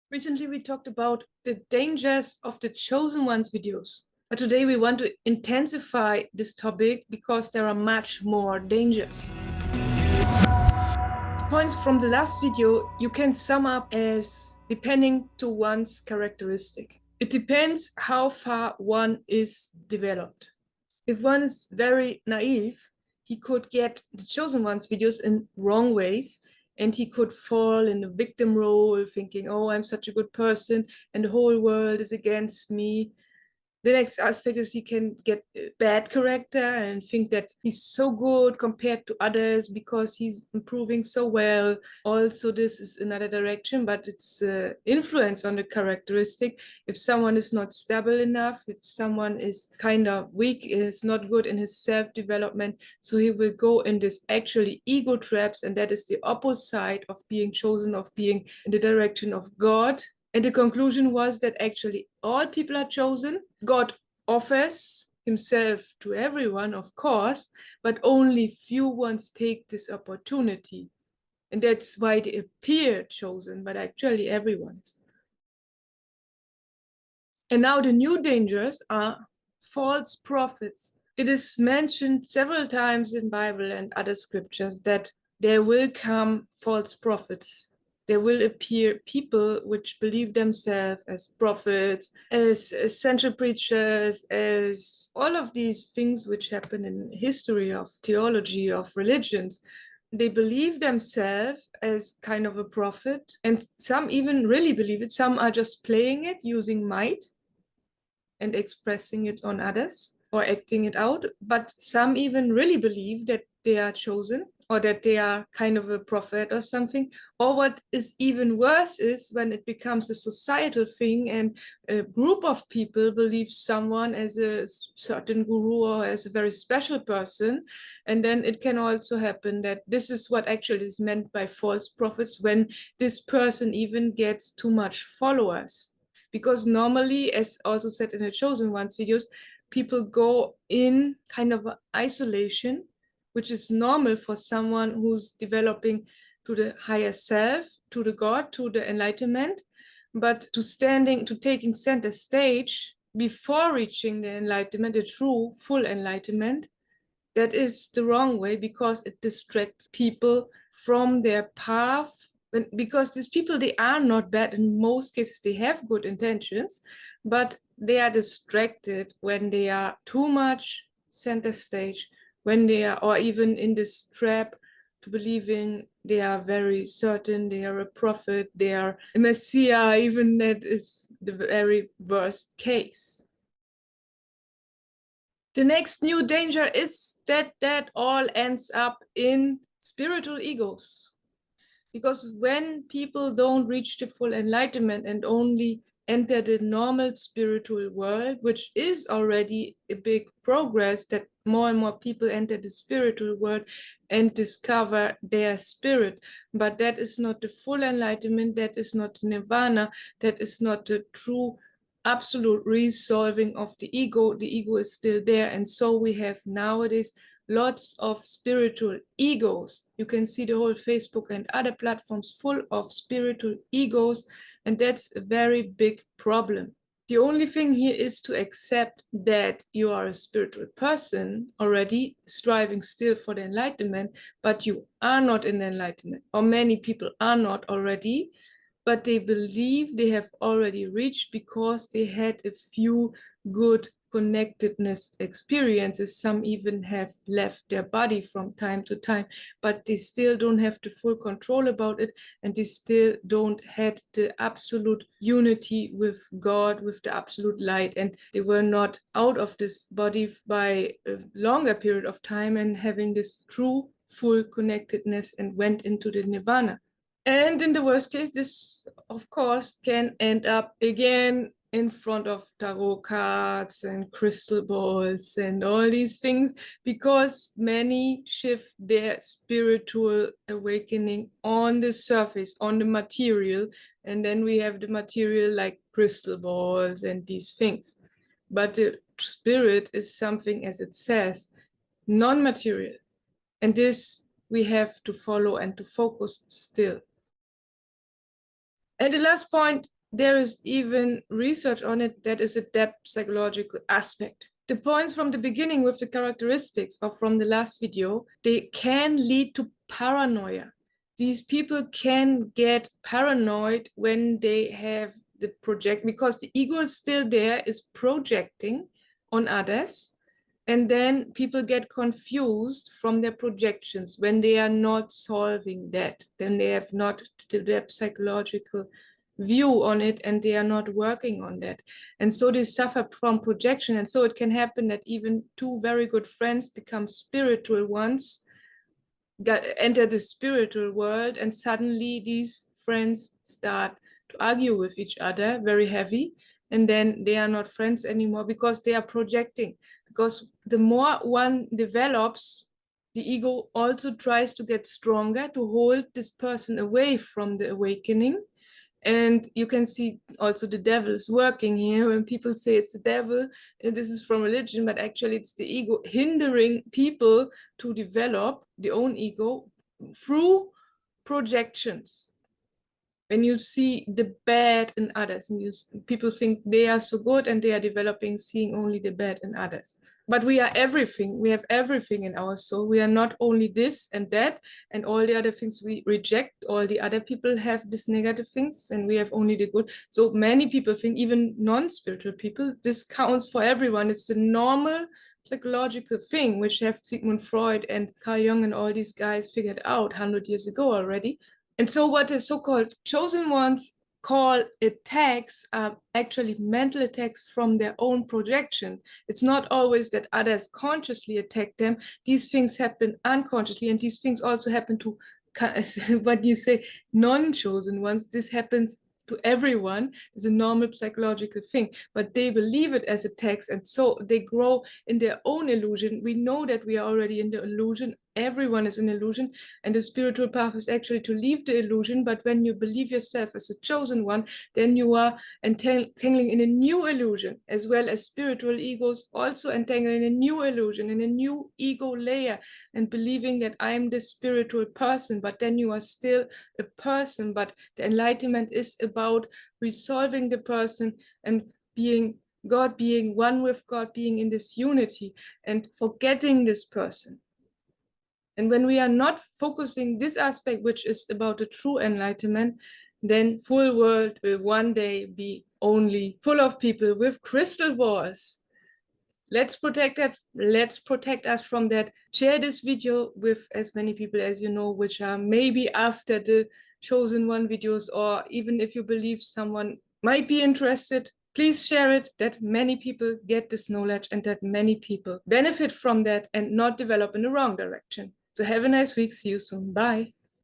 Recently, we talked about the dangers of the Chosen Ones videos. But today we want to intensify this topic because there are much more dangers. Points from the last video you can sum up as depending to one's characteristic. It depends how far one is developed. If one is very naive, he could get the Chosen Ones videos in wrong ways, and he could fall in the victim role, thinking, oh, I'm such a good person and the whole world is against me. The next aspect is he can get a bad character and think that he's so good compared to others because he's improving so well. Also, this is another direction, but it's influence on the characteristic. If someone is not stable enough, if someone is kind of weak, is not good in his self-development, so he will go in this actually ego traps, and that is the opposite of being chosen, of being in the direction of God. And the conclusion was that actually all people are chosen. God offers himself to everyone, of course, but only few ones take this opportunity. And that's why they appear chosen, but actually everyone is. And now the new dangers are false prophets. It is mentioned several times in Bible and other scriptures that there will come false prophets. There will appear people which believe themselves as prophets, as essential preachers, as all of these things which happen in history of theology, of religions. They believe themselves as kind of a prophet, and some even really believe it. Some are just playing it, using might and expressing it on others or acting it out. But some even really believe that they are chosen, or that they are kind of a prophet or something. Or what is even worse is when it becomes a societal thing and a group of people believe someone as a certain guru or as a very special person. And then it can also happen that this is what actually is meant by false prophets, when this person even gets too much followers. Because normally, as also said in the Chosen Ones videos, people go in kind of isolation, which is normal for someone who's developing to the higher self, to the God, to the enlightenment. But to taking center stage before reaching the enlightenment, the true full enlightenment, that is the wrong way, because it distracts people from their path. Because these people, they are not bad. In most cases, they have good intentions, but they are distracted when they are too much center stage, when they are, or even in this trap to believing they are very certain they are a prophet, they are a messiah. Even that is the very worst case. The next new danger is that all ends up in spiritual egos. Because when people don't reach the full enlightenment and only enter the normal spiritual world, which is already a big progress, that more and more people enter the spiritual world and discover their spirit. But that is not the full enlightenment, that is not nirvana, that is not the true absolute resolving of the ego. The ego is still there. And so we have nowadays lots of spiritual egos. You can see the whole Facebook and other platforms full of spiritual egos, and that's a very big problem. The only thing here is to accept that you are a spiritual person already, striving still for the enlightenment, but you are not in enlightenment, or many people are not already, but they believe they have already reached because they had a few good connectedness experiences. Some even have left their body from time to time, but they still don't have the full control about it, and they still don't had the absolute unity with God, with the absolute light, and they were not out of this body by a longer period of time and having this true full connectedness and went into the nirvana. And in the worst case, this, of course, can end up again in front of tarot cards and crystal balls and all these things, because many shift their spiritual awakening on the surface, on the material. And then we have the material like crystal balls and these things. But the spirit is something, as it says, non-material. And this we have to follow and to focus still. And the last point there is even research on it that is a depth psychological aspect. The points from the beginning with the characteristics or from the last video, they can lead to paranoia. These people can get paranoid when they have the project, because the ego is still there, is projecting on others. And then people get confused from their projections when they are not solving that. Then they have not the depth psychological view on it, and they are not working on that. And so they suffer from projection. And so it can happen that even two very good friends become spiritual ones, enter the spiritual world, and suddenly these friends start to argue with each other very heavy, and then they are not friends anymore because they are projecting. Because the more one develops, the ego also tries to get stronger to hold this person away from the awakening. And you can see also the devil is working here. When people say it's the devil, and this is from religion, but actually it's the ego hindering people to develop their own ego through projections. When you see the bad in others, and people think they are so good and they are developing seeing only the bad in others. But we are everything. We have everything in our soul. We are not only this and that and all the other things we reject. All the other people have these negative things, and we have only the good. So many people think, even non-spiritual people, this counts for everyone. It's the normal psychological thing, which have Sigmund Freud and Carl Jung and all these guys figured out 100 years ago already. And so what the so-called chosen ones call attacks are actually mental attacks from their own projection. It's not always that others consciously attack them. These things happen unconsciously, and these things also happen to what you say, non-chosen ones. This happens to everyone. It's a normal psychological thing, but they believe it as attacks, and so they grow in their own illusion. We know that we are already in the illusion. Everyone is an illusion, and the spiritual path is actually to leave the illusion. But when you believe yourself as a chosen one, then you are entangling in a new illusion, as well as spiritual egos also entangle in a new illusion, in a new ego layer, and believing that I'm the spiritual person. But then you are still a person. But the enlightenment is about resolving the person and being God, being one with God, being in this unity and forgetting this person. And when we are not focusing this aspect, which is about the true enlightenment, then full world will one day be only full of people with crystal balls. Let's protect that. Let's protect us from that. Share this video with as many people as you know, which are maybe after the chosen one videos, or even if you believe someone might be interested, please share it, that many people get this knowledge and that many people benefit from that and not develop in the wrong direction. So have a nice week. See you soon. Bye.